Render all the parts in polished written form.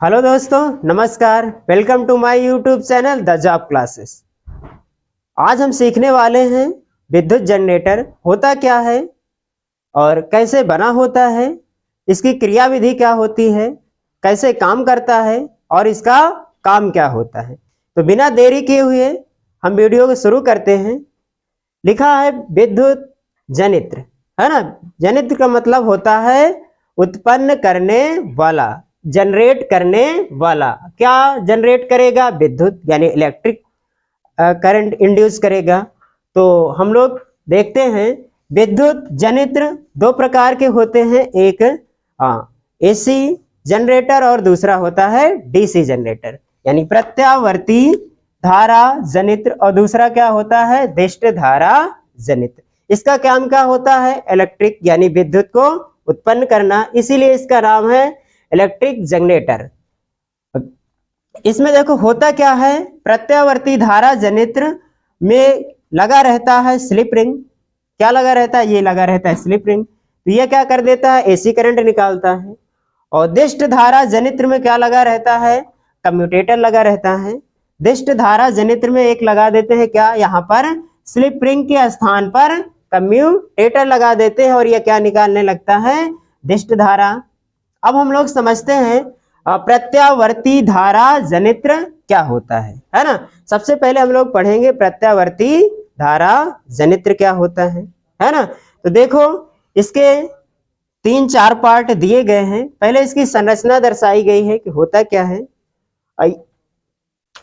Hello दोस्तों, नमस्कार। Welcome to my YouTube channel the job classes. आज हम सीखने वाले हैं विद्युत जनरेटर होता क्या है और कैसे बना होता है, इसकी क्रियाविधि क्या होती है, कैसे काम करता है और इसका काम क्या होता है। तो बिना देरी किए हुए हम वीडियो को शुरू करते हैं। लिखा है विद्युत जनित्र, है ना। जनित्र का मतलब होता है उत्पन्न करने वाला, जनरेट करने वाला। क्या जनरेट करेगा? विद्युत यानी इलेक्ट्रिक करंट इंड्यूस करेगा। तो हम लोग देखते हैं विद्युत जनित्र दो प्रकार के होते हैं, एक एसी जनरेटर और दूसरा होता है डीसी जनरेटर, यानी प्रत्यावर्ती धारा जनित्र, और दूसरा क्या होता है? दिष्ट धारा जनित्र। इसका काम क्या होता है? इलेक्ट्रिक यानी विद्युत को उत्पन्न करना, इसीलिए इसका नाम है इलेक्ट्रिक जनरेटर। इसमें देखो होता क्या है, प्रत्यावर्ती धारा जनित्र में लगा रहता है स्लिप रिंग। क्या लगा रहता है? ये लगा रहता है स्लिप रिंग। तो ये क्या कर देता है? एसी करंट निकालता है। और दिष्ट धारा जनित्र में क्या लगा रहता है? कम्यूटेटर लगा रहता है। दिष्ट धारा जनित्र में एक लगा देते हैं, क्या यहाँ पर स्लिप रिंग के स्थान पर कम्यूटेटर लगा देते हैं, और यह क्या निकालने लगता है? दिष्ट धारा। अब हम लोग समझते हैं प्रत्यावर्ती धारा जनित्र क्या होता है ना। सबसे पहले हम लोग पढ़ेंगे प्रत्यावर्ती धारा जनित्र क्या होता है ना। तो देखो, इसके 3-4 पार्ट दिए गए हैं। पहले इसकी संरचना दर्शाई गई है कि होता क्या है,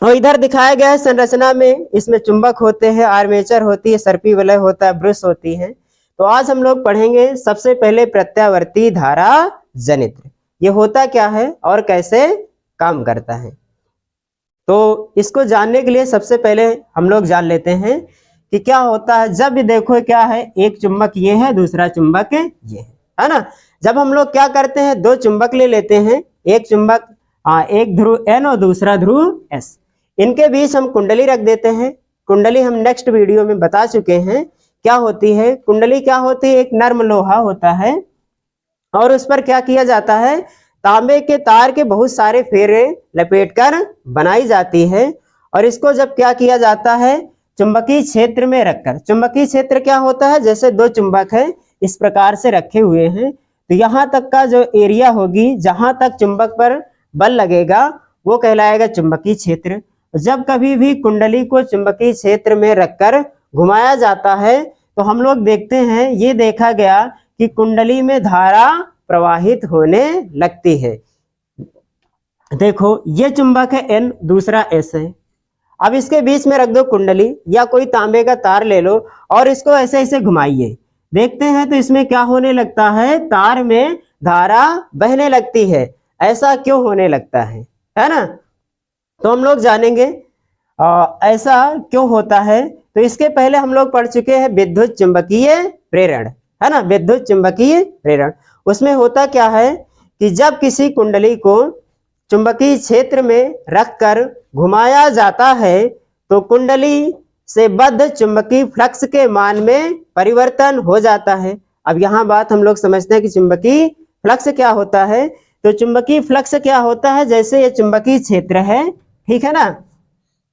और इधर दिखाया गया है संरचना में। इसमें चुंबक होते हैं, आर्मेचर होती है, सर्पी वलय होता है, ब्रश होती है। तो आज हम लोग पढ़ेंगे सबसे पहले प्रत्यावर्ती धारा जनित्र, ये होता क्या है और कैसे काम करता है। तो इसको जानने के लिए सबसे पहले हम लोग जान लेते हैं कि क्या होता है। जब भी देखो क्या है, एक चुंबक ये है, दूसरा चुंबक ये है ना। जब हम लोग क्या करते हैं, दो चुंबक ले लेते हैं, एक चुंबक एक ध्रुव N और दूसरा ध्रुव S, इनके बीच हम कुंडली रख देते हैं। कुंडली हम नेक्स्ट वीडियो में बता चुके हैं क्या होती है। कुंडली क्या होती है? एक नर्म लोहा होता है, और उस पर क्या किया जाता है? तांबे के तार के बहुत सारे फेरे लपेटकर बनाई जाती है। और इसको जब क्या किया जाता है? चुंबकीय क्षेत्र में रखकर। चुंबकीय क्षेत्र क्या होता है? जैसे दो चुंबक है इस प्रकार से रखे हुए हैं, तो यहाँ तक का जो एरिया होगी, जहां तक चुंबक पर बल लगेगा, वो कहलाएगा चुंबकीय क्षेत्र। जब कभी भी कुंडली को चुंबकीय क्षेत्र में रखकर घुमाया जाता है, तो हम लोग देखते हैं, ये देखा गया कि कुंडली में धारा प्रवाहित होने लगती है। देखो, ये चुंबक है N, दूसरा S है। अब इसके बीच में रख दो कुंडली, या कोई तांबे का तार ले लो और इसको ऐसे ऐसे घुमाइए। देखते हैं तो इसमें क्या होने लगता है? तार में धारा बहने लगती है। ऐसा क्यों होने लगता है ना। तो हम लोग जानेंगे ऐसा क्यों होता है। तो इसके पहले हम लोग पढ़ चुके हैं विद्युत चुंबकीय प्रेरण, है ना। विद्युत चुंबकीय प्रेरण, उसमें होता क्या है कि जब किसी कुंडली को चुंबकीय क्षेत्र में रखकर घुमाया जाता है, तो कुंडली से बद्ध चुंबकीय फ्लक्स के मान में परिवर्तन हो जाता है। अब यहाँ बात हम लोग समझते हैं कि चुंबकीय फ्लक्स क्या होता है। तो चुंबकीय फ्लक्स क्या होता है? जैसे ये चुंबकीय क्षेत्र है, ठीक है ना,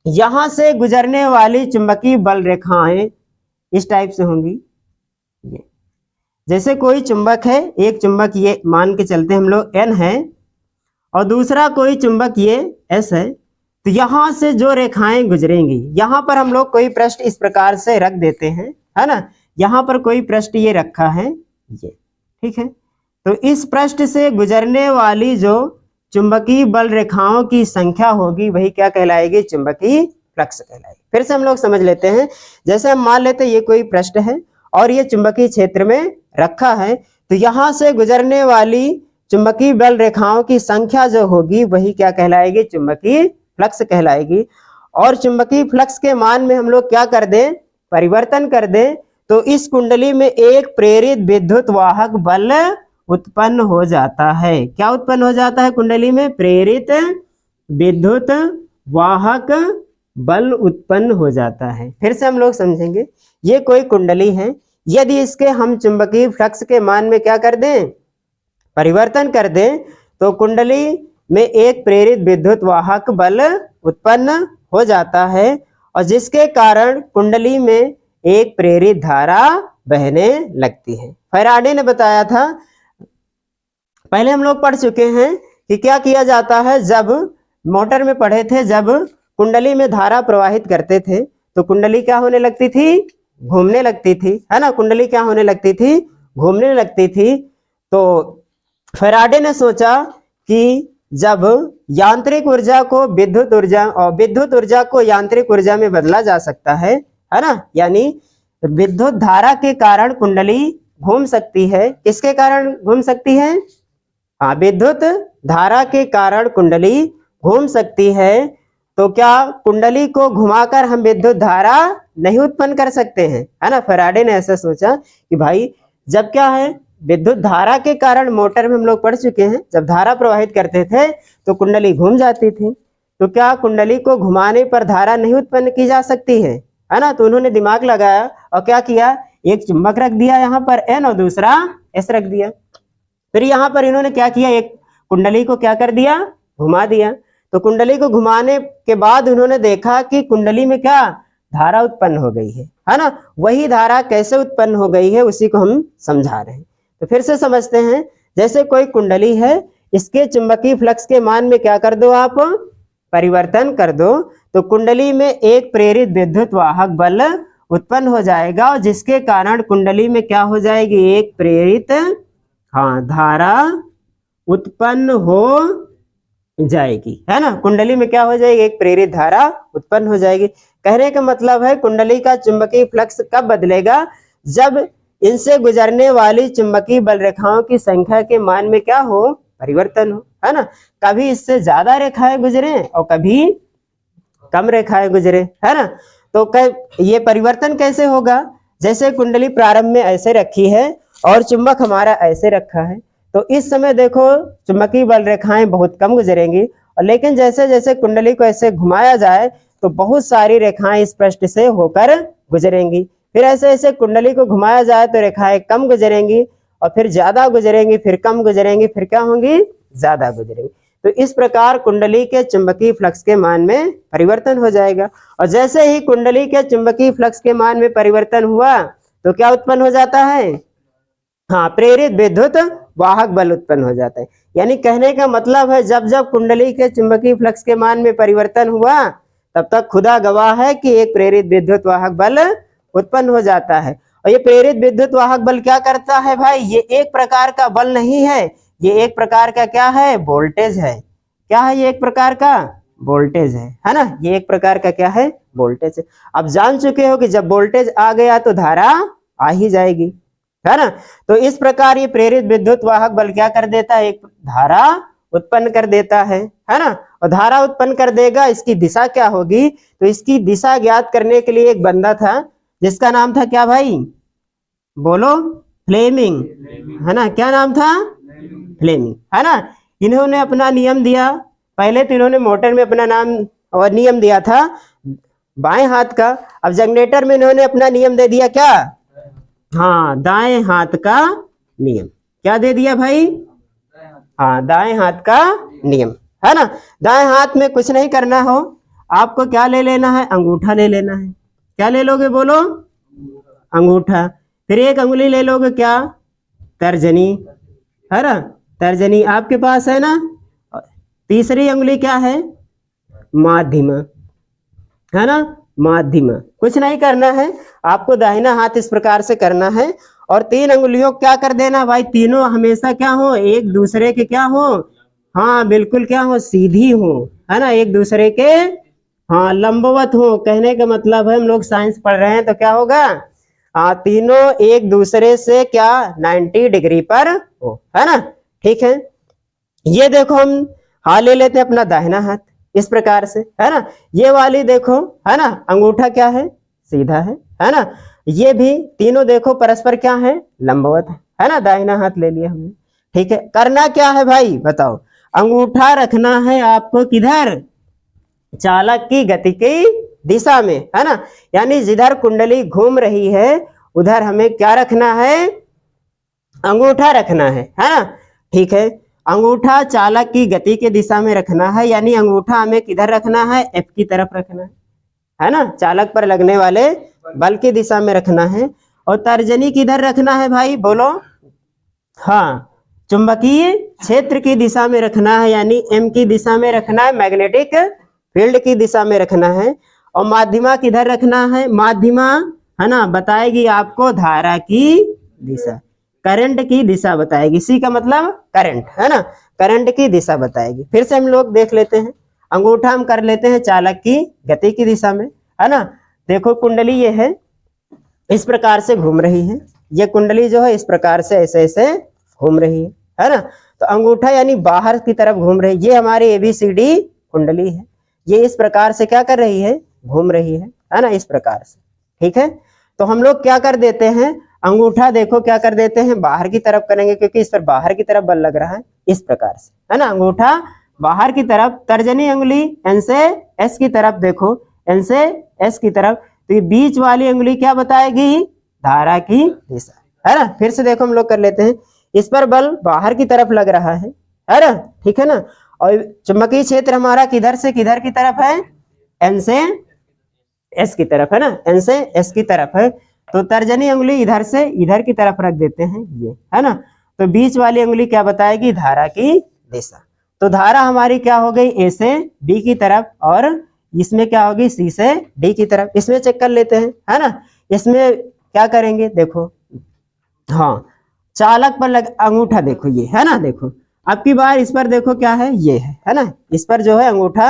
यहां से गुजरने वाली चुंबकीय बल रेखाएं इस टाइप से होंगी। ये जैसे कोई चुंबक है, एक चुंबक ये मान के चलते हम लोग N है, और दूसरा कोई चुंबक ये S है। तो यहां से जो रेखाएं गुजरेंगी, यहां पर हम लोग कोई पृष्ठ इस प्रकार से रख देते हैं, है ना। यहां पर कोई पृष्ठ ये रखा है, ये ठीक है। तो इस पृष्ठ से गुजरने वाली जो चुंबकीय बल रेखाओं की संख्या होगी, वही क्या कहलाएगी? चुंबकीय फ्लक्स कहलाएगी। फिर से हम लोग समझ लेते हैं। जैसे हम मान लेते हैं ये कोई पृष्ठ है और ये चुंबकीय क्षेत्र में रखा है, तो यहां से गुजरने वाली चुंबकीय बल रेखाओं की संख्या जो होगी, वही क्या कहलाएगी? चुंबकीय फ्लक्स कहलाएगी। और चुंबकीय फ्लक्स के मान में हम लोग क्या कर दें? परिवर्तन कर दें, तो इस कुंडली में एक प्रेरित विद्युत वाहक बल उत्पन्न हो जाता है। क्या उत्पन्न हो जाता है? कुंडली में प्रेरित विद्युत वाहक बल उत्पन्न हो जाता है। फिर से हम लोग समझेंगे, ये कोई कुंडली है, यदि इसके हम चुंबकीय फ्लक्स के मान में क्या कर दें? परिवर्तन कर दें, तो कुंडली में एक प्रेरित विद्युत वाहक बल उत्पन्न हो जाता है और जिसके कारण कुंडली में एक प्रेरित धारा बहने लगती है। फैराडे ने बताया था, पहले हम लोग पढ़ चुके हैं कि क्या किया जाता है, जब मोटर में पढ़े थे, जब कुंडली में धारा प्रवाहित करते थे तो कुंडली क्या होने लगती थी, घूमने लगती थी, है ना। कुंडली क्या होने लगती थी, घूमने लगती थी। तो फैराडे ने सोचा कि जब यांत्रिक ऊर्जा को विद्युत ऊर्जा और विद्युत ऊर्जा को यांत्रिक ऊर्जा में बदला जा सकता है ना, यानी विद्युत धारा के कारण कुंडली घूम सकती है। किसके कारण घूम सकती है, हाँ, विद्युत धारा के कारण कुंडली घूम सकती है। तो क्या कुंडली को घुमाकर हम विद्युत धारा नहीं उत्पन्न कर सकते हैं, है ना। फैराडे ने ऐसा सोचा कि भाई जब क्या है, विद्युत धारा के कारण मोटर में हम लोग पढ़ चुके हैं, जब धारा प्रवाहित करते थे तो कुंडली घूम जाती थी, तो क्या कुंडली को घुमाने पर धारा नहीं उत्पन्न की जा सकती है ना। तो उन्होंने दिमाग लगाया और क्या किया, एक चुंबक रख दिया यहाँ पर N और दूसरा S रख दिया। फिर यहाँ पर इन्होंने क्या किया, एक कुंडली को क्या कर दिया, घुमा दिया। तो कुंडली को घुमाने के बाद उन्होंने देखा कि कुंडली में क्या धारा उत्पन्न हो गई है ना। वही धारा कैसे उत्पन्न हो गई है उसी को हम समझा रहे हैं। तो फिर से समझते हैं, जैसे कोई कुंडली है, इसके चुंबकीय फ्लक्स के मान में क्या कर दो आप, परिवर्तन कर दो, तो कुंडली में एक प्रेरित विद्युत वाहक बल उत्पन्न हो जाएगा और जिसके कारण कुंडली में क्या हो जाएगी, एक प्रेरित, हाँ, धारा उत्पन्न हो जाएगी, है ना। कुंडली में क्या हो जाएगी, एक प्रेरित धारा उत्पन्न हो जाएगी। कहने का मतलब है कुंडली का चुंबकीय फ्लक्स कब बदलेगा, जब इनसे गुजरने वाली चुंबकीय बल रेखाओं की संख्या के मान में क्या हो, परिवर्तन हो, है ना। कभी इससे ज्यादा रेखाएं गुजरे और कभी कम रेखाएं गुजरे, है ना। तो ये परिवर्तन कैसे होगा, जैसे कुंडली प्रारंभ में ऐसे रखी है और चुंबक हमारा ऐसे रखा है, तो इस समय देखो चुंबकीय बल रेखाएं बहुत कम गुजरेंगी, और लेकिन जैसे जैसे कुंडली को ऐसे घुमाया जाए तो बहुत सारी रेखाएं इस पृष्ठ से होकर गुजरेंगी। फिर ऐसे ऐसे कुंडली को घुमाया जाए तो रेखाएं कम गुजरेंगी और फिर ज्यादा गुजरेंगी, फिर कम गुजरेंगी, फिर क्या होंगी, ज्यादा गुजरेंगी। तो इस प्रकार कुंडली के चुंबकीय फ्लक्स के मान में परिवर्तन हो जाएगा। और जैसे ही कुंडली के चुंबकीय फ्लक्स के मान में परिवर्तन हुआ तो क्या उत्पन्न हो जाता है, हाँ, प्रेरित विद्युत वाहक बल उत्पन्न हो जाता है। यानी कहने का मतलब है जब जब कुंडली के चुंबकीय फ्लक्स के मान में परिवर्तन हुआ तब तक खुदा गवाह है कि एक प्रेरित विद्युत वाहक बल उत्पन्न हो जाता है। और ये प्रेरित विद्युत वाहक बल क्या करता है भाई, ये एक प्रकार का बल नहीं है, ये एक प्रकार का क्या है, वोल्टेज है। क्या है, ये एक प्रकार का वोल्टेज है ना। ये एक प्रकार का क्या है, वोल्टेज है। अब जान चुके हो कि जब वोल्टेज आ गया तो धारा आ ही जाएगी, है ना। तो इस प्रकार ये प्रेरित विद्युत वाहक बल क्या कर देता है, एक धारा उत्पन्न कर देता है ना। और धारा उत्पन्न कर देगा, इसकी दिशा क्या होगी, तो इसकी दिशा ज्ञात करने के लिए एक बंदा था जिसका नाम था क्या भाई, बोलो, फ्लेमिंग, है ना। क्या नाम था, फ्लेमिंग, है ना। इन्होंने अपना नियम दिया, पहले तो इन्होंने मोटर में अपना नाम और नियम दिया था बाएं हाथ का, अब जनरेटर में इन्होंने अपना नियम दे दिया क्या, हाँ, दाएं हाथ का नियम। क्या दे दिया भाई, हाँ, दाएं हाथ का नियम, है ना। दाएं हाथ में कुछ नहीं करना हो, आपको क्या ले लेना है, अंगूठा ले लेना है। क्या ले लोगे, बोलो, अंगूठा। फिर एक अंगुली ले लोगे क्या, तर्जनी, है ना, तर्जनी आपके पास है ना। तीसरी अंगुली क्या है, माध्यमा, है ना, माध्यमा। कुछ नहीं करना है, आपको दाहिना हाथ इस प्रकार से करना है और तीन अंगुलियों क्या कर देना भाई, तीनों हमेशा क्या हो, एक दूसरे के क्या हो, हाँ, बिल्कुल क्या हो, सीधी हो, है ना, एक दूसरे के, हाँ, लंबवत हो। कहने का मतलब है हम लोग साइंस पढ़ रहे हैं तो क्या होगा, हाँ, तीनों एक दूसरे से क्या 90 डिग्री पर हो, है ना। ठीक है, ये देखो हम हाँ ले लेते हैं अपना दाहिना हाथ इस प्रकार से, है ना। ये वाली देखो, है ना, अंगूठा क्या है, सीधा है ना। ये भी तीनों देखो परस्पर क्या है, लंबवत है ना। दाहिना हाथ ले लिया हमने, ठीक है। करना क्या है भाई बताओ, अंगूठा रखना है आपको किधर, चालक की गति की दिशा में, है ना। यानी जिधर कुंडली घूम रही है उधर हमें क्या रखना है, अंगूठा रखना है ना। ठीक है, अंगूठा चालक की गति की दिशा में रखना है, यानी अंगूठा हमें किधर रखना है, एफ की तरफ रखना है ना, चालक पर लगने वाले बल की दिशा में रखना है। और तर्जनी किधर रखना है भाई, बोलो। हाँ, चुंबकीय क्षेत्र की दिशा में रखना है, यानी एम की दिशा में रखना है, मैग्नेटिक फील्ड की दिशा में रखना है। और माध्यमा किधर रखना है, माध्यमा है ना बताएगी आपको धारा की दिशा, करंट की दिशा बताएगी। सी का मतलब करंट है ना, करंट की दिशा बताएगी। फिर से हम लोग देख लेते हैं, अंगूठा हम कर लेते हैं चालक की गति की दिशा में, है ना। देखो कुंडली ये है, इस प्रकार से घूम रही है, ये कुंडली जो है इस प्रकार से ऐसे ऐसे घूम रही है ना। तो अंगूठा यानी बाहर की तरफ घूम रही है, ये हमारी एबीसीडी कुंडली है, ये इस प्रकार से क्या कर रही है, घूम रही है ना, इस प्रकार से। ठीक है, तो हम लोग क्या कर देते हैं, अंगूठा देखो क्या कर देते हैं, बाहर की तरफ करेंगे, क्योंकि इस पर बाहर की तरफ बल लग रहा है, इस प्रकार से है ना, अंगूठा बाहर की तरफ, तर्जनी उंगली एन से एस की तरफ, देखो एन से एस की तरफ, तो ये बीच वाली उंगली क्या बताएगी, धारा की दिशा, है ना। फिर से देखो हम लोग कर लेते हैं, इस पर बल बाहर की तरफ लग रहा है ना, ठीक है ना। और चुंबकीय क्षेत्र हमारा किधर से किधर की तरफ है, एन से एस की तरफ है ना, एन से एस की तरफ है। तो तर्जनी उंगली इधर से इधर की तरफ रख देते हैं, ये है ना। तो बीच वाली उंगली क्या बताएगी, धारा की दिशा। तो धारा हमारी क्या हो गई, ए से बी की तरफ, और इसमें क्या होगी, सी से डी की तरफ। इसमें चेक कर लेते हैं, है ना। इसमें क्या करेंगे, देखो हाँ, चालक पर लग अंगूठा, देखो ये है ना, देखो अब की बार इस पर देखो क्या है, ये है ना, इस पर जो है अंगूठा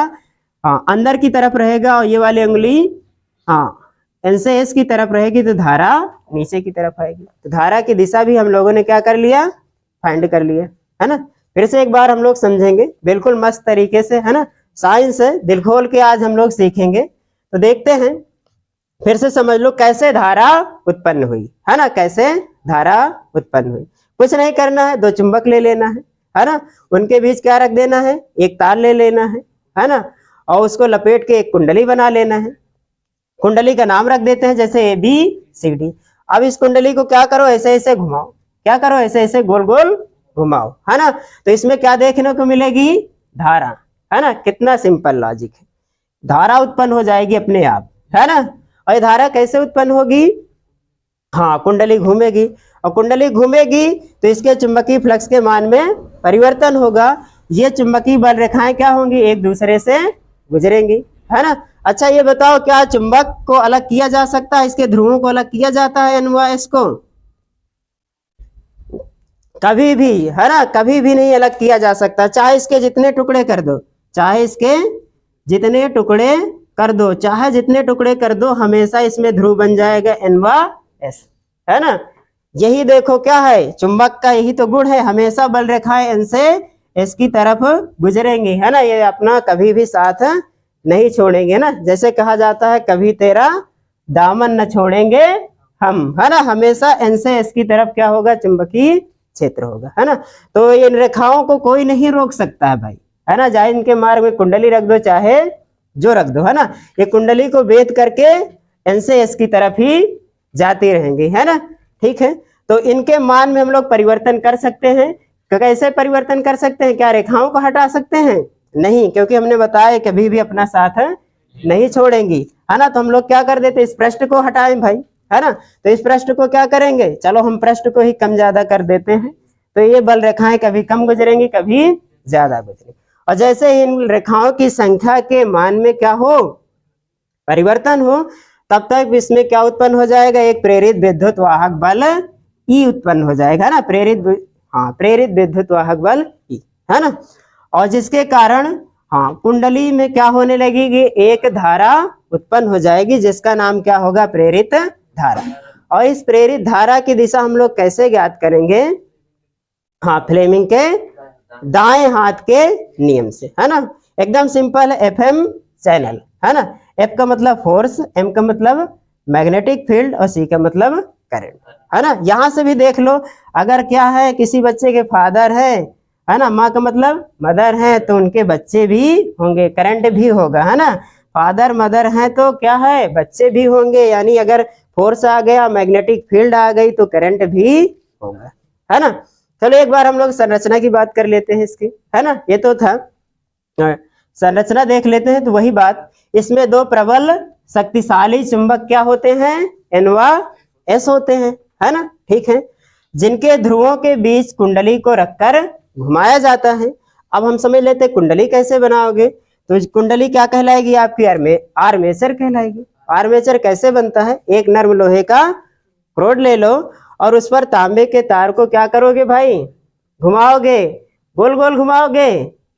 हाँ अंदर की तरफ रहेगा, और ये वाली उंगली हाँ एन से एस की तरफ रहेगी, तो धारा नीचे की तरफ आएगी। तो धारा की दिशा भी हम लोगों ने क्या कर लिया, फाइंड कर लिया, है ना। फिर से एक बार हम लोग समझेंगे बिल्कुल मस्त तरीके से, है ना, साइंस है, दिल खोल के आज हम लोग सीखेंगे। तो देखते हैं, फिर से समझ लो कैसे धारा उत्पन्न हुई, है ना, कैसे धारा उत्पन्न हुई। कुछ नहीं करना है, दो चुंबक ले लेना है ना, उनके बीच क्या रख देना है, एक तार ले लेना है ना, और उसको लपेट के एक कुंडली बना लेना है। कुंडली का नाम रख देते हैं जैसे ए बी सी डी। अब इस कुंडली को क्या करो, ऐसे ऐसे घुमाओ, क्या करो, ऐसे ऐसे गोल गोल घुमाओ, है ना। तो इसमें क्या देखने को मिलेगी, धारा, है ना। कितना सिंपल लॉजिक है, धारा उत्पन्न हो जाएगी अपने आप, है ना। और ये धारा कैसे उत्पन्न होगी, हाँ कुंडली घूमेगी, और कुंडली घूमेगी तो इसके चुंबकीय फ्लक्स के मान में परिवर्तन होगा। ये चुंबकीय बल रेखाएं क्या होंगी, एक दूसरे से गुजरेंगी, है ना। अच्छा ये बताओ, क्या चुंबक को अलग किया जा सकता है, इसके ध्रुवों को अलग किया जाता है एन व एस को, कभी भी, है ना, कभी भी नहीं अलग किया जा सकता, चाहे इसके जितने टुकड़े कर दो, चाहे इसके जितने टुकड़े कर दो, चाहे जितने टुकड़े कर दो, हमेशा इसमें ध्रुव बन जाएगा एन व एस, है ना। यही देखो क्या है, चुंबक का यही तो गुण है, हमेशा बल रेखाएं एन से एस की तरफ गुजरेंगी, है ना। ये अपना कभी भी साथ नहीं छोड़ेंगे ना, जैसे कहा जाता है कभी तेरा दामन न छोड़ेंगे हम, है ना। हमेशा एन से एस की तरफ क्या होगा, चुंबकीय क्षेत्र होगा, है ना। तो इन रेखाओं को कोई नहीं रोक सकता है भाई, है ना। चाहे इनके मार्ग में कुंडली रख दो, चाहे जो रख दो, है ना, ये कुंडली को भेद करके एन से एस की तरफ ही जाती रहेंगी, है ना। ठीक है, तो इनके मान में हम लोग परिवर्तन कर सकते हैं। कैसे परिवर्तन कर सकते हैं, क्या रेखाओं को हटा सकते हैं, नहीं, क्योंकि हमने बताया कभी भी अपना साथ नहीं छोड़ेंगी, है ना। तो हम लोग क्या कर देते, इस पृष्ठ को हटाएं भाई, है ना। तो इस पृष्ठ को क्या करेंगे, चलो हम पृष्ठ को ही कम ज्यादा कर देते हैं, तो ये बल रेखाएं कभी कम गुजरेंगी, कभी ज्यादा गुजरेंगी। और जैसे इन रेखाओं की संख्या के मान में क्या हो, परिवर्तन हो, तब तक इसमें क्या उत्पन्न हो जाएगा, एक प्रेरित विद्युत वाहक बल ई उत्पन्न हो जाएगा ना, प्रेरित विद्युत वाहक बल ई, है ना। और जिसके कारण हाँ कुंडली में क्या होने लगेगी, एक धारा उत्पन्न हो जाएगी, जिसका नाम क्या होगा, प्रेरित धारा। और इस प्रेरित धारा की दिशा हम लोग कैसे ज्ञात करेंगे, हाँ फ्लेमिंग के दाएं हाथ के नियम से, है ना। एकदम सिंपल है, एफएम चैनल, है ना। एफ का मतलब फोर्स, एम का मतलब मैग्नेटिक फील्ड, और सी का मतलब करंट, है ना। यहां से भी देख लो, अगर क्या है, किसी बच्चे के फादर है ना, माँ का मतलब मदर है, तो उनके बच्चे भी होंगे, करंट भी होगा, है ना। फादर मदर है तो क्या है, बच्चे भी होंगे, यानी अगर फोर्स आ गया, मैग्नेटिक फील्ड आ गई, तो करंट भी होगा, है ना। चलो एक बार हम लोग संरचना की बात कर लेते हैं इसकी, है ना। ये तो था, संरचना देख लेते हैं। तो वही बात, इसमें दो प्रबल शक्तिशाली चुंबक क्या होते हैं, N व S होते हैं, है ना। ठीक है, जिनके ध्रुवों के बीच कुंडली को रखकर घुमाया जाता है। अब हम समझ लेते हैं कुंडली कैसे बनाओगे। तो कुंडली क्या कहलाएगी आपकी, आर्मेचर कहलाएगी। आर्मेचर कैसे बनता है, एक नर्म लोहे का रोड ले लो और उस पर तांबे के तार को क्या करोगे भाई, घुमाओगे। गोल गोल घुमाओगे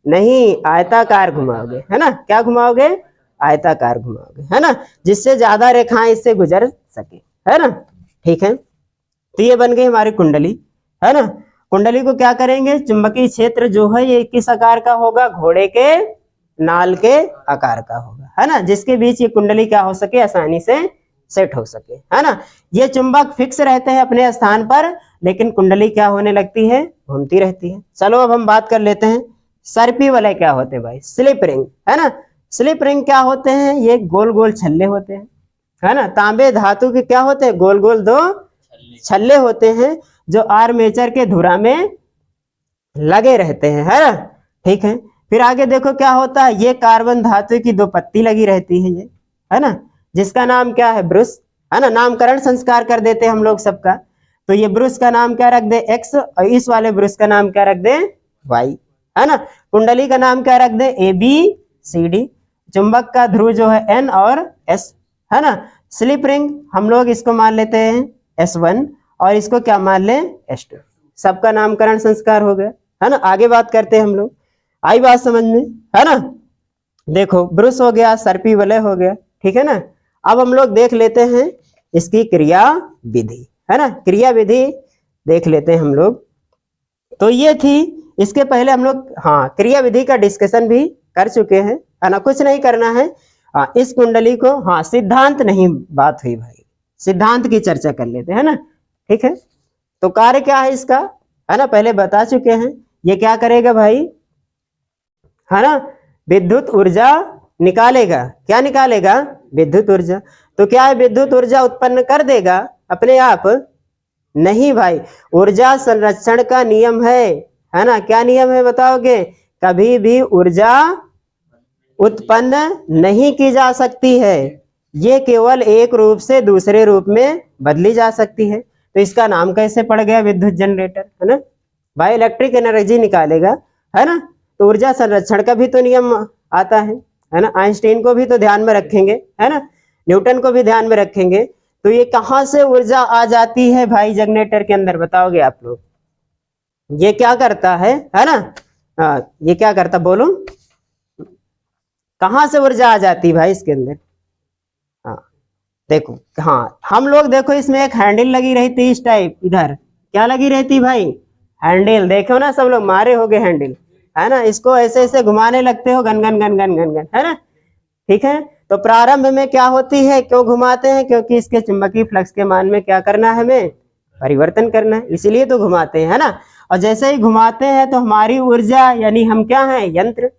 नहीं, आयताकार घुमाओगे, है ना। क्या घुमाओगे, आयताकार घुमाओगे, है ना, जिससे ज्यादा रेखाएं इससे गुजर सके, है ना। ठीक है, तो ये बन गई हमारी कुंडली, है ना। कुंडली को क्या करेंगे, चुंबकीय क्षेत्र जो है ये किस आकार का होगा, घोड़े के नाल के आकार का होगा, है ना, जिसके बीच ये कुंडली क्या हो सके, आसानी से सेट हो सके, है ना। ये चुंबक फिक्स रहते हैं अपने स्थान पर, लेकिन कुंडली क्या होने लगती है, घूमती रहती है। चलो अब हम बात कर लेते हैं सर्पी वलय क्या होते हैं भाई, स्लिप रिंग, है ना। स्लिप रिंग क्या होते हैं, ये गोल गोल छल्ले होते हैं, है ना। तांबे धातु के क्या होते हैं, गोल गोल दो छल्ले होते हैं, जो आर्मेचर के धुरा में लगे रहते हैं, है ना। ठीक है, फिर आगे देखो क्या होता है, ये कार्बन धातु की दो पत्ती लगी रहती है, ये, है ना, जिसका नाम क्या है, ब्रुश, है ना। नामकरण संस्कार कर देते हम लोग सबका। तो ये ब्रुश का नाम क्या रख दे, एक्स, और इस वाले ब्रुश का नाम क्या रख दे, वाई, है ना। कुंडली का नाम क्या रख दे, ABCD। चुंबक का ध्रुव जो है N और S, है ना। स्लिप रिंग हम लोग इसको मान लेते हैं S1 और इसको क्या मान ले, S2। सबका नामकरण संस्कार हो गया, है ना। आगे बात करते हैं हम लोग, आई बात समझ में, है ना। देखो ब्रुश हो गया, सर्पी वलय हो गया, ठीक है ना। अब हम लोग देख लेते हैं इसकी क्रिया विधि, है ना। क्रिया विधि देख लेते हैं हम लोग। तो ये थी, इसके पहले हम लोग हाँ क्रिया विधि का डिस्कशन भी कर चुके हैं, है ना। कुछ नहीं करना है, इस कुंडली को, हाँ सिद्धांत नहीं बात हुई भाई, सिद्धांत की चर्चा कर लेते हैं ना। ठीक है, तो कार्य क्या है इसका, है ना, पहले बता चुके हैं। ये क्या करेगा भाई, है ना, विद्युत ऊर्जा निकालेगा। क्या निकालेगा, विद्युत ऊर्जा। तो क्या है, विद्युत ऊर्जा उत्पन्न कर देगा अपने आप, नहीं भाई। ऊर्जा संरक्षण का नियम है ना। क्या नियम है बताओगे, कभी भी ऊर्जा उत्पन्न नहीं की जा सकती है, ये केवल एक रूप से दूसरे रूप में बदली जा सकती है। तो इसका नाम कैसे पड़ गया, विद्युत जनरेटर, है ना भाई। इलेक्ट्रिक एनर्जी निकालेगा, है ना। तो ऊर्जा संरक्षण का भी तो नियम आता है ना। आइंस्टीन को भी तो ध्यान में रखेंगे, है ना, न्यूटन को भी ध्यान में रखेंगे। तो ये कहां से ऊर्जा आ जाती है भाई जनरेटर के अंदर, बताओगे आप लोग। ये क्या करता है ना, ये क्या करता, बोलो कहां से ऊर्जा आ जाती है भाई इसके अंदर। हाँ देखो, हाँ हम लोग देखो, इसमें एक हैंडल लगी रहती इस टाइप, इधर क्या लगी रहती भाई, हैंडल। देखो ना सब लोग मारे हो गए हैंडल, है ना। इसको ऐसे ऐसे घुमाने लगते हो, gun gun gun gun gun gun, है ना। ठीक है, तो प्रारंभ में क्या होती है, क्यों घुमाते हैं, क्योंकि इसके चुंबकीय फ्लक्स के मान में क्या करना है, हमें परिवर्तन करना है, इसलिए तो घुमाते हैं, है ना। और जैसे ही घुमाते हैं तो हमारी ऊर्जा, यानी हम क्या है, यंत्र,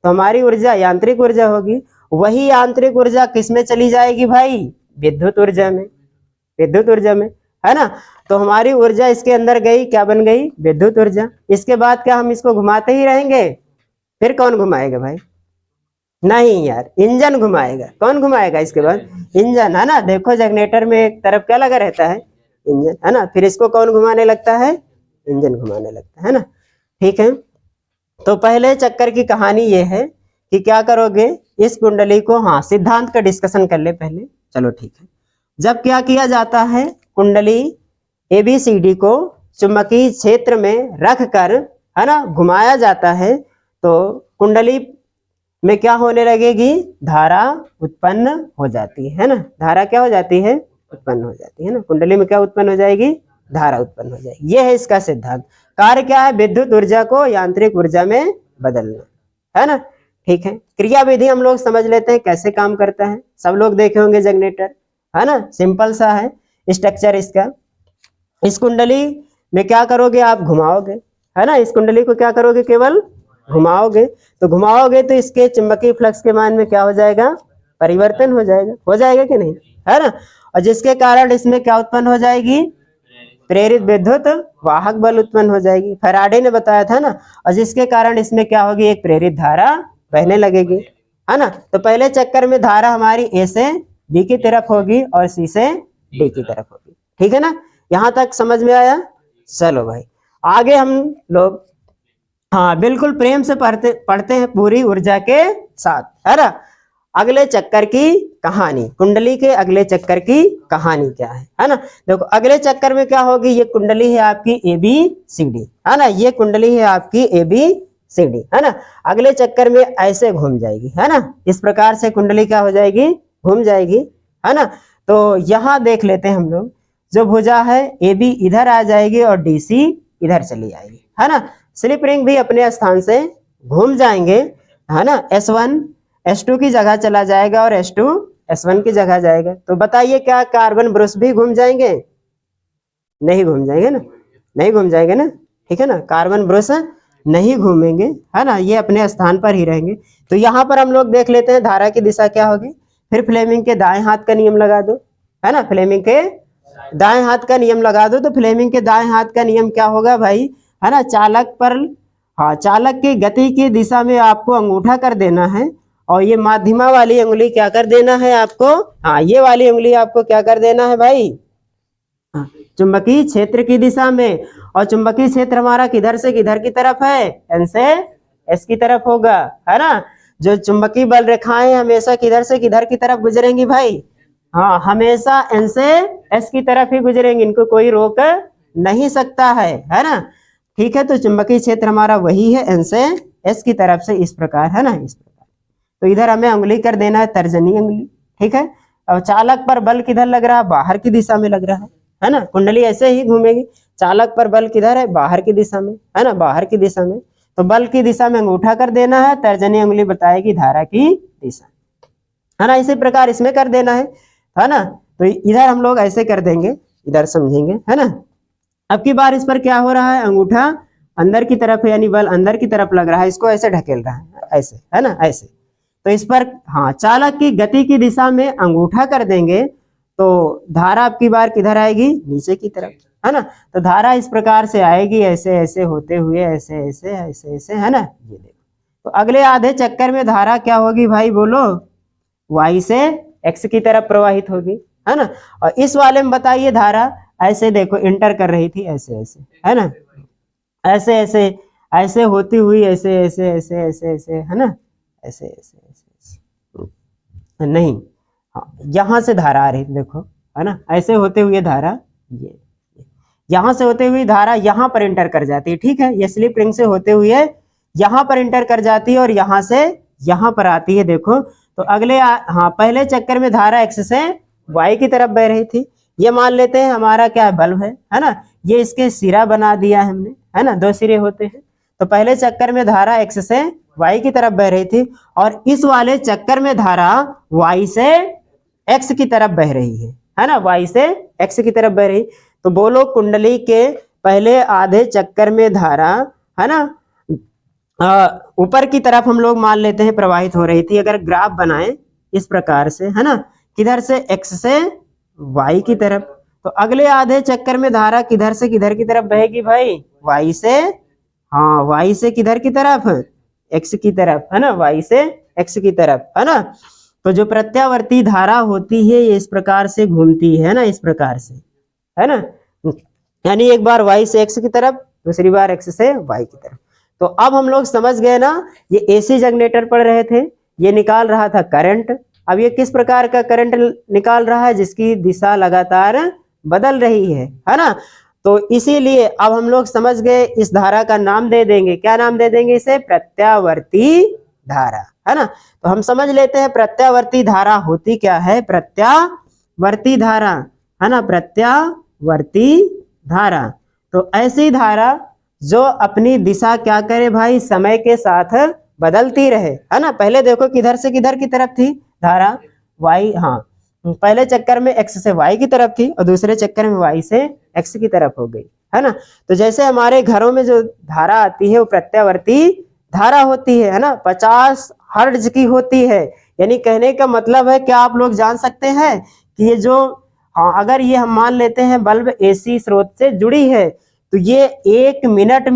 तो हमारी ऊर्जा यांत्रिक ऊर्जा होगी। वही यांत्रिक ऊर्जा किसमें चली जाएगी भाई, विद्युत ऊर्जा में, विद्युत ऊर्जा में, है ना। तो हमारी ऊर्जा इसके अंदर गई, क्या बन गई, विद्युत ऊर्जा। इसके बाद क्या हम इसको घुमाते ही रहेंगे, फिर कौन घुमाएगा भाई, नहीं यार, इंजन घुमाएगा। कौन घुमाएगा इसके बाद, इंजन, है ना। देखो जनरेटर में एक तरफ क्या लगा रहता है, इंजन, है ना। फिर इसको कौन घुमाने लगता है, इंजन घुमाने लगता है ना। ठीक है, तो पहले चक्कर की कहानी ये है कि क्या करोगे, इस कुंडली को, हाँ सिद्धांत का डिस्कशन कर ले पहले, चलो ठीक है। जब क्या किया जाता है, कुंडली ABCD को चुंबकीय क्षेत्र में रख कर, है ना, घुमाया जाता है, तो कुंडली में क्या होने लगेगी, धारा उत्पन्न हो जाती है ना। धारा क्या हो जाती है, उत्पन्न हो जाती है ना। कुंडली में क्या उत्पन्न हो जाएगी, धारा उत्पन्न हो जाएगी। ये है इसका सिद्धांत। कार्य क्या है, विद्युत ऊर्जा को यांत्रिक ऊर्जा में बदलना, है ना। ठीक है, क्रिया विधि हम लोग समझ लेते हैं कैसे काम करता है। सब लोग देखे होंगे जनरेटर, है ना, सिंपल सा है स्ट्रक्चर इसका। इस कुंडली में क्या करोगे, आप घुमाओगे, है ना। इस कुंडली को क्या करोगे, केवल घुमाओगे। तो घुमाओगे तो इसके चुंबकीय फ्लक्स के मान में क्या हो जाएगा, परिवर्तन हो जाएगा कि नहीं, है ना। और जिसके कारण इसमें क्या उत्पन्न हो जाएगी, प्रेरित विद्युत वाहक बल उत्पन्न हो जाएगी, फैराडे ने बताया था ना, और जिसके कारण इसमें क्या होगी, एक प्रेरित धारा बहने लगेगी, है ना। तो पहले चक्कर में धारा हमारी ए से बी की तरफ होगी और सी से डी की तरफ होगी, ठीक है ना। यहां तक समझ में आया। चलो भाई आगे हम लोग, हाँ बिल्कुल प्रेम से पढ़ते हैं पूरी ऊर्जा के साथ, है ना। अगले चक्कर की कहानी, कुंडली के अगले चक्कर की कहानी क्या है ना। देखो अगले चक्कर में क्या होगी, ये कुंडली है आपकी ए बी सी डी, है ना, ये कुंडली है आपकी ए बी सी डी, है ना। अगले चक्कर में ऐसे घूम जाएगी, है ना, इस प्रकार से कुंडली क्या हो जाएगी, घूम जाएगी, है ना। तो यहाँ देख लेते हैं हम लोग, जो भुजा है ए बी इधर आ जाएगी और डी सी इधर चली जाएगी, है ना। स्लिप रिंग भी अपने स्थान से घूम जाएंगे, है ना। S1 S2 की जगह चला जाएगा और S2 S1 की जगह जाएगा। तो बताइए क्या कार्बन ब्रश भी घूम जाएंगे, नहीं घूम जाएंगे ना, नहीं घूम जाएंगे ना, ठीक है ना, कार्बन ब्रश नहीं घूमेंगे, है ना, ये अपने स्थान पर ही रहेंगे। तो यहाँ पर हम लोग देख लेते हैं धारा की दिशा क्या होगी। फिर फ्लेमिंग के दाएं हाथ का नियम लगा दो, है ना, फ्लेमिंग के दाएं हाथ का नियम लगा दो। तो फ्लेमिंग के दाएं हाथ का नियम क्या होगा भाई, है ना, चालक पर, हाँ चालक की गति की दिशा में आपको अंगूठा कर देना है और ये माध्यमा वाली उंगली क्या कर देना है आपको, हाँ ये वाली उंगली आपको क्या कर देना है भाई, चुंबकीय क्षेत्र की दिशा में। और चुंबकीय क्षेत्र हमारा किधर से किधर की तरफ है, एन से एस की तरफ होगा, है ना। जो चुंबकीय बल रेखाएं हमेशा किधर से किधर की तरफ गुजरेंगी भाई, हाँ हमेशा एन से एस की तरफ ही गुजरेंगी, इनको कोई रोक नहीं सकता है ना, ठीक है। तो चुंबकीय क्षेत्र हमारा वही है, एन से एस की तरफ से इस प्रकार, है ना, इस प्रकार। तो इधर हमें उंगली कर देना है तर्जनी उंगली, ठीक है। अब चालक पर बल किधर लग रहा है, बाहर की दिशा में लग रहा है ना, कुंडली ऐसे ही घूमेगी। चालक पर बल किधर है, बाहर की दिशा में, है ना, बाहर की दिशा में। तो बल की दिशा में अंगूठा कर देना है, तर्जनी उंगली बताएगी धारा की दिशा, है ना। इसी प्रकार इसमें कर देना है ना। तो इधर हम लोग ऐसे कर देंगे, इधर समझेंगे, है ना। अब की बार इस पर क्या हो रहा है, अंगूठा अंदर की तरफ है, यानी बल अंदर की तरफ लग रहा है, इसको ऐसे ढकेल रहा है, ऐसे, है ना, ऐसे। तो इस पर हाँ चालक की गति की दिशा में अंगूठा कर देंगे तो धारा अब की बार किधर आएगी, नीचे की तरफ, है ना। तो धारा इस प्रकार से आएगी, ऐसे ऐसे होते हुए, ऐसे ऐसे ऐसे ऐसे, है ना, ये देखो। तो अगले आधे चक्कर में धारा क्या होगी भाई बोलो, वाई से एक्स की तरफ प्रवाहित होगी, है ना। और इस वाले में बताइए धारा ऐसे देखो इंटर कर रही थी, ऐसे ऐसे, है ना, ऐसे ऐसे ऐसे होती हुई, ऐसे ऐसे ऐसे ऐसे ऐसे, है ना, ऐसे ऐसे ऐसे, नहीं, हाँ यहाँ से धारा आ रही देखो, है ना, ऐसे होते हुए धारा, ये यहाँ से होते हुए धारा यहाँ पर इंटर कर जाती है, ठीक है। ये स्लिप रिंग से होते हुए यहाँ पर इंटर कर जाती है और यहाँ से यहाँ पर आती है, देखो। तो अगले हाँ पहले चक्कर में धारा एक्स से वाई की तरफ बह रही थी, ये मान लेते हैं हमारा क्या बल्ब है ना, ये इसके सिरा बना दिया हमने, है ना, दो सिरे होते हैं। तो पहले चक्कर में धारा एक्स से वाई की तरफ बह रही थी और इस वाले चक्कर में धारा वाई से एक्स की तरफ बह रही है ना, वाई से एक्स की तरफ बह रही। तो बोलो कुंडली के पहले आधे चक्कर में धारा, है ना, ऊपर की तरफ हम लोग मान लेते हैं प्रवाहित हो रही थी। अगर ग्राफ बनाए इस प्रकार से, है ना, किधर से, एक्स से वाई की तरफ। तो अगले आधे चक्कर में धारा किधर से किधर की तरफ बहेगी भाई, वाई से, हाँ वाई से किधर की तरफ, एक्स की तरफ, है ना, वाई से एक्स की तरफ, है ना। तो जो प्रत्यावर्ती धारा होती है ये इस प्रकार से घूमती है ना, इस प्रकार से, है ना, यानी एक बार वाई से एक्स की तरफ, दूसरी बार एक्स से वाई की तरफ। तो अब हम लोग समझ गए ना, ये एसी जनरेटर पढ़ रहे थे, ये निकाल रहा था करंट। अब ये किस प्रकार का करंट निकाल रहा है, जिसकी दिशा लगातार बदल रही है ना। तो इसीलिए अब हम लोग समझ गए, इस धारा का नाम दे देंगे, क्या नाम दे देंगे इसे, प्रत्यावर्ती धारा, है ना। तो हम समझ लेते हैं प्रत्यावर्ती धारा होती क्या है, प्रत्यावर्ती धारा, है ना, प्रत्यावर्ती धारा। तो ऐसी धारा जो अपनी दिशा क्या करे भाई, समय के साथ बदलती रहे, है ना। पहले देखो किधर से किधर की तरफ थी धारा, वाई, हाँ पहले चक्कर में एक्स से वाई की तरफ थी और दूसरे चक्कर में वाई से एक्स की तरफ हो गई, है ना। तो जैसे हमारे घरों में जो धारा आती है वो प्रत्यावर्ती धारा होती है ना, 50 हर्ट्ज की होती है। यानी कहने का मतलब है, क्या आप लोग जान सकते हैं कि ये जो हाँ, अगर ये हम मान लेते हैं बल्ब एसी स्रोत से जुड़ी है तो ये 1 मिनट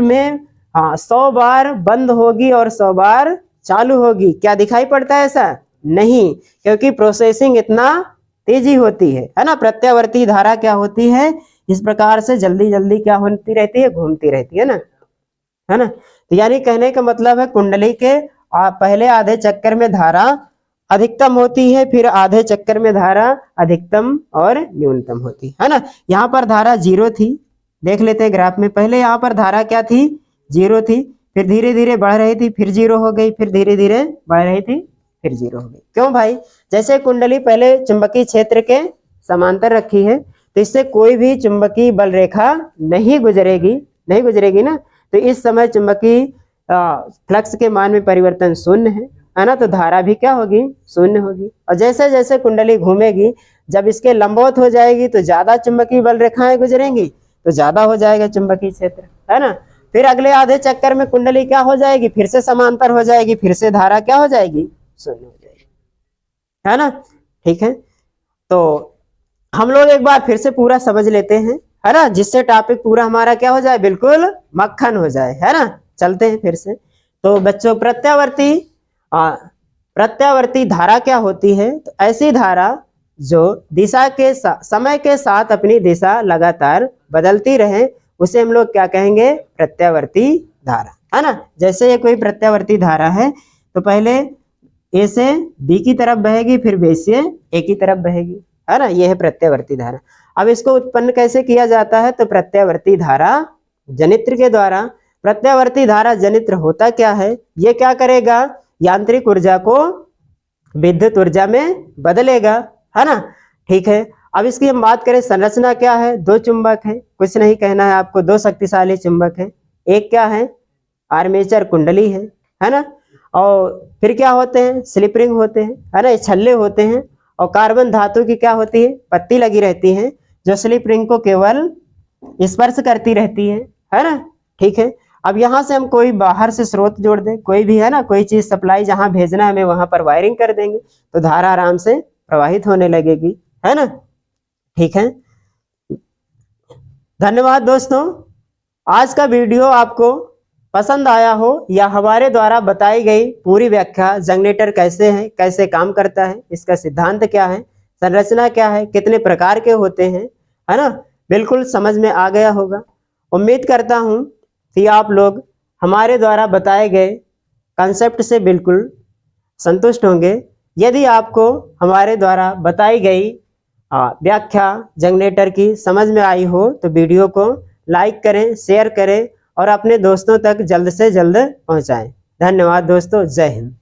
में हाँ 100 बार बंद होगी और 100 बार चालू होगी। क्या दिखाई पड़ता है ऐसा? नहीं, क्योंकि प्रोसेसिंग इतना तेजी होती है ना। प्रत्यावर्ती धारा क्या होती है, इस प्रकार से जल्दी जल्दी क्या होती रहती है, घूमती रहती है ना। तो यानी कहने का मतलब है कुंडली के पहले आधे चक्कर में धारा अधिकतम होती है, फिर आधे चक्कर में धारा अधिकतम और न्यूनतम होती है ना। यहाँ पर धारा 0 थी, देख लेते हैं ग्राफ में। पहले यहाँ पर धारा क्या थी, 0 थी, फिर धीरे धीरे बढ़ रही थी, फिर 0 हो गई, फिर धीरे धीरे बढ़ रही थी, फिर 0 हो गई। क्यों भाई? जैसे कुंडली पहले चुंबकीय क्षेत्र के समांतर रखी है तो इससे कोई भी चुंबकीय बल रेखा नहीं गुजरेगी ना। तो इस समय चुंबकीय फ्लक्स के मान में परिवर्तन शून्य है ना। तो धारा भी क्या होगी, शून्य होगी। और जैसे जैसे कुंडली घूमेगी, जब इसके लंबवत हो जाएगी तो ज्यादा चुंबकीय बल रेखाएं गुजरेंगी, तो ज्यादा हो जाएगा चुंबकीय क्षेत्र, है ना। फिर अगले आधे चक्कर में कुंडली क्या हो जाएगी, फिर से समांतर हो जाएगी, फिर से धारा क्या हो जाएगी, शून्य हो जाएगी, है ना। ठीक है, तो हम लोग एक बार फिर से पूरा समझ लेते हैं, है ना, जिससे टॉपिक पूरा हमारा क्या हो जाए, बिल्कुल मक्खन हो जाए, है ना। चलते हैं फिर से। तो बच्चों, प्रत्यावर्ती धारा क्या होती है? तो ऐसी धारा जो दिशा के समय के साथ अपनी दिशा लगातार बदलती रहे, उसे हम लोग क्या कहेंगे, प्रत्यावर्ती धारा, है ना। जैसे ये कोई प्रत्यावर्ती धारा है तो पहले ए से बी की तरफ बहेगी, फिर बी से ए की तरफ बहेगी, है ना। यह है प्रत्यावर्ती धारा। अब इसको उत्पन्न कैसे किया जाता है? तो प्रत्यावर्ती धारा जनित्र के द्वारा। प्रत्यावर्ती धारा जनित्र होता क्या है, ये क्या करेगा, यांत्रिक ऊर्जा को विद्युत ऊर्जा में बदलेगा, है ना। ठीक है, अब इसकी हम बात करें, संरचना क्या है, 2 चुंबक है, कुछ नहीं कहना है आपको, 2 शक्तिशाली चुंबक है। एक क्या है, आर्मेचर कुंडली है ना। और फिर क्या होते हैं, स्लिप रिंग होते हैं, है ना, छल्ले होते हैं। और कार्बन धातु की क्या होती है, पत्ती लगी रहती है, जो स्लिप रिंग को केवल स्पर्श करती रहती है ना। ठीक है, अब यहाँ से हम कोई बाहर से स्रोत जोड़ दें, कोई भी, है ना, कोई चीज सप्लाई जहां भेजना है हमें वहां पर वायरिंग कर देंगे तो धारा आराम से प्रवाहित होने लगेगी, है ना। ठीक है, धन्यवाद दोस्तों। आज का वीडियो आपको पसंद आया हो या हमारे द्वारा बताई गई पूरी व्याख्या, जनरेटर कैसे है, कैसे काम करता है, इसका सिद्धांत क्या है, संरचना क्या है, कितने प्रकार के होते हैं, है ना, बिल्कुल समझ में आ गया होगा। उम्मीद करता हूं कि आप लोग हमारे द्वारा बताए गए कॉन्सेप्ट से बिल्कुल संतुष्ट होंगे। यदि आपको हमारे द्वारा बताई गई व्याख्या जनरेटर की समझ में आई हो तो वीडियो को लाइक करें, शेयर करें और अपने दोस्तों तक जल्द से जल्द पहुंचाएं। धन्यवाद दोस्तों, जय हिंद।